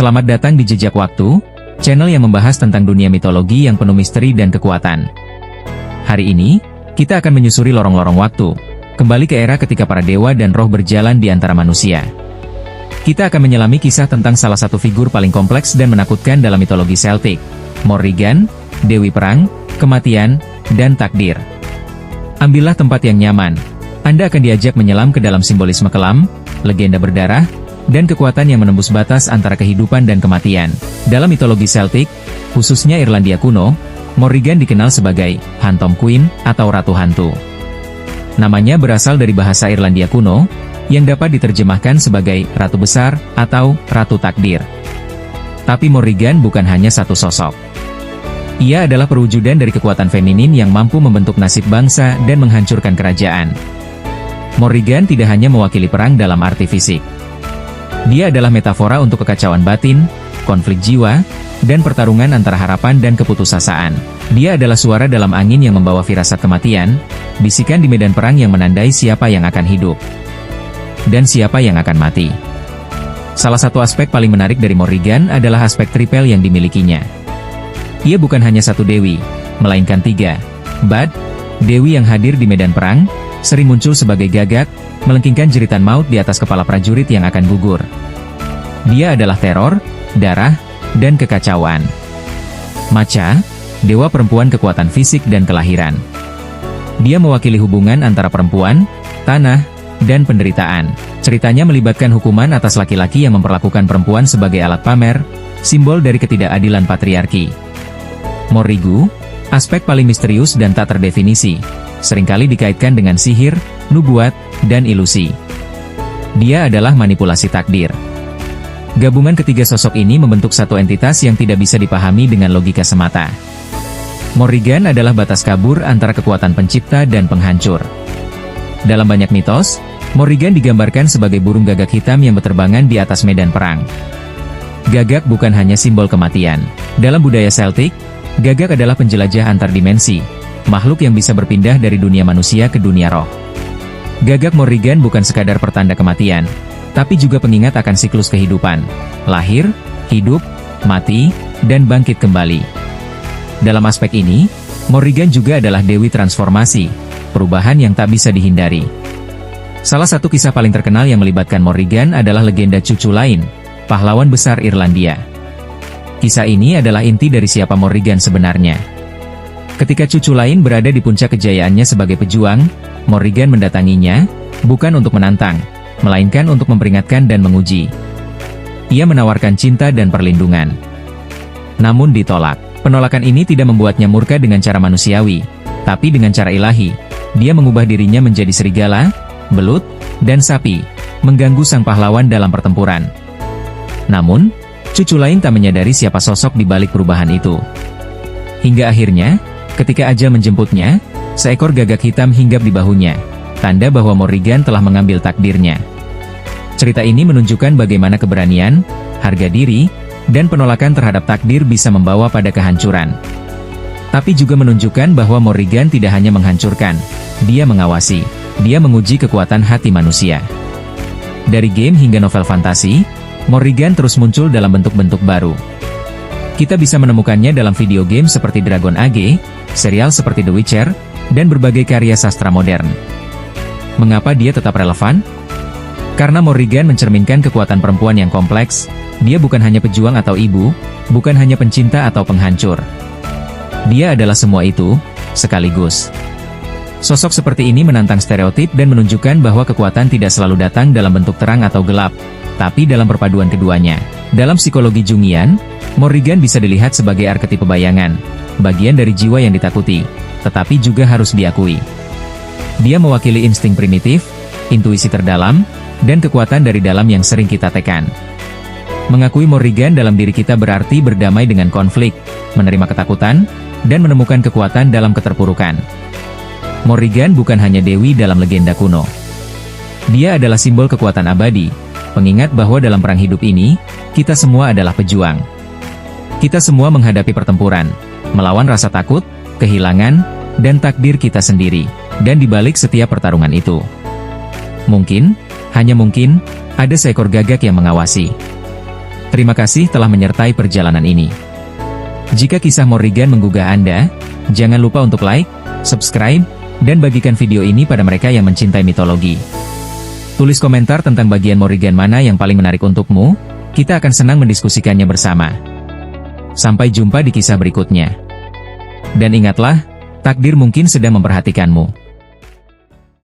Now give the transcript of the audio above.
Selamat datang di Jejak Waktu, channel yang membahas tentang dunia mitologi yang penuh misteri dan kekuatan. Hari ini, kita akan menyusuri lorong-lorong waktu, kembali ke era ketika para dewa dan roh berjalan di antara manusia. Kita akan menyelami kisah tentang salah satu figur paling kompleks dan menakutkan dalam mitologi Celtic, Morrigan, Dewi Perang, Kematian, dan Takdir. Ambillah tempat yang nyaman. Anda akan diajak menyelam ke dalam simbolisme kelam, legenda berdarah, dan kekuatan yang menembus batas antara kehidupan dan kematian. Dalam mitologi Celtic, khususnya Irlandia kuno, Morrigan dikenal sebagai Phantom Queen atau Ratu Hantu. Namanya berasal dari bahasa Irlandia kuno, yang dapat diterjemahkan sebagai Ratu Besar atau Ratu Takdir. Tapi Morrigan bukan hanya satu sosok. Ia adalah perwujudan dari kekuatan feminin yang mampu membentuk nasib bangsa dan menghancurkan kerajaan. Morrigan tidak hanya mewakili perang dalam arti fisik. Dia adalah metafora untuk kekacauan batin, konflik jiwa, dan pertarungan antara harapan dan keputusasaan. Dia adalah suara dalam angin yang membawa firasat kematian, bisikan di medan perang yang menandai siapa yang akan hidup, dan siapa yang akan mati. Salah satu aspek paling menarik dari Morrigan adalah aspek tripel yang dimilikinya. Ia bukan hanya satu dewi, melainkan tiga. Bad, dewi yang hadir di medan perang, sering muncul sebagai gagak, melengkingkan jeritan maut di atas kepala prajurit yang akan gugur. Dia adalah teror, darah, dan kekacauan. Macha, dewa perempuan kekuatan fisik dan kelahiran. Dia mewakili hubungan antara perempuan, tanah, dan penderitaan. Ceritanya melibatkan hukuman atas laki-laki yang memperlakukan perempuan sebagai alat pamer, simbol dari ketidakadilan patriarki. Morrigu, aspek paling misterius dan tak terdefinisi, seringkali dikaitkan dengan sihir, nubuat, dan ilusi. Dia adalah manipulasi takdir. Gabungan ketiga sosok ini membentuk satu entitas yang tidak bisa dipahami dengan logika semata. Morrigan adalah batas kabur antara kekuatan pencipta dan penghancur. Dalam banyak mitos, Morrigan digambarkan sebagai burung gagak hitam yang berterbangan di atas medan perang. Gagak bukan hanya simbol kematian. Dalam budaya Celtic, gagak adalah penjelajah antar dimensi, makhluk yang bisa berpindah dari dunia manusia ke dunia roh. Gagak Morrigan bukan sekadar pertanda kematian, tapi juga pengingat akan siklus kehidupan, lahir, hidup, mati, dan bangkit kembali. Dalam aspek ini, Morrigan juga adalah dewi transformasi, perubahan yang tak bisa dihindari. Salah satu kisah paling terkenal yang melibatkan Morrigan adalah legenda cucu lain, pahlawan besar Irlandia. Kisah ini adalah inti dari siapa Morrigan sebenarnya. Ketika cucu lain berada di puncak kejayaannya sebagai pejuang, Morrigan mendatanginya, bukan untuk menantang, melainkan untuk memperingatkan dan menguji. Ia menawarkan cinta dan perlindungan. Namun ditolak. Penolakan ini tidak membuatnya murka dengan cara manusiawi, tapi dengan cara ilahi. Dia mengubah dirinya menjadi serigala, belut, dan sapi, mengganggu sang pahlawan dalam pertempuran. Namun, cucu lain tak menyadari siapa sosok di balik perubahan itu. Hingga akhirnya, ketika ajal menjemputnya, seekor gagak hitam hinggap di bahunya, tanda bahwa Morrigan telah mengambil takdirnya. Cerita ini menunjukkan bagaimana keberanian, harga diri, dan penolakan terhadap takdir bisa membawa pada kehancuran. Tapi juga menunjukkan bahwa Morrigan tidak hanya menghancurkan, dia mengawasi, dia menguji kekuatan hati manusia. Dari game hingga novel fantasi, Morrigan terus muncul dalam bentuk-bentuk baru. Kita bisa menemukannya dalam video game seperti Dragon Age, serial seperti The Witcher, dan berbagai karya sastra modern. Mengapa dia tetap relevan? Karena Morrigan mencerminkan kekuatan perempuan yang kompleks. Dia bukan hanya pejuang atau ibu, bukan hanya pencinta atau penghancur. Dia adalah semua itu, sekaligus. Sosok seperti ini menantang stereotip dan menunjukkan bahwa kekuatan tidak selalu datang dalam bentuk terang atau gelap, tapi dalam perpaduan keduanya. Dalam psikologi Jungian, Morrigan bisa dilihat sebagai arketipe bayangan, bagian dari jiwa yang ditakuti, tetapi juga harus diakui. Dia mewakili insting primitif, intuisi terdalam, dan kekuatan dari dalam yang sering kita tekan. Mengakui Morrigan dalam diri kita berarti berdamai dengan konflik, menerima ketakutan, dan menemukan kekuatan dalam keterpurukan. Morrigan bukan hanya dewi dalam legenda kuno. Dia adalah simbol kekuatan abadi, pengingat bahwa dalam perang hidup ini, kita semua adalah pejuang. Kita semua menghadapi pertempuran, melawan rasa takut, kehilangan, dan takdir kita sendiri, dan di balik setiap pertarungan itu. Mungkin, hanya mungkin, ada seekor gagak yang mengawasi. Terima kasih telah menyertai perjalanan ini. Jika kisah Morrigan menggugah Anda, jangan lupa untuk like, subscribe, dan bagikan video ini pada mereka yang mencintai mitologi. Tulis komentar tentang bagian Morrigan mana yang paling menarik untukmu, kita akan senang mendiskusikannya bersama. Sampai jumpa di kisah berikutnya. Dan ingatlah, takdir mungkin sedang memperhatikanmu.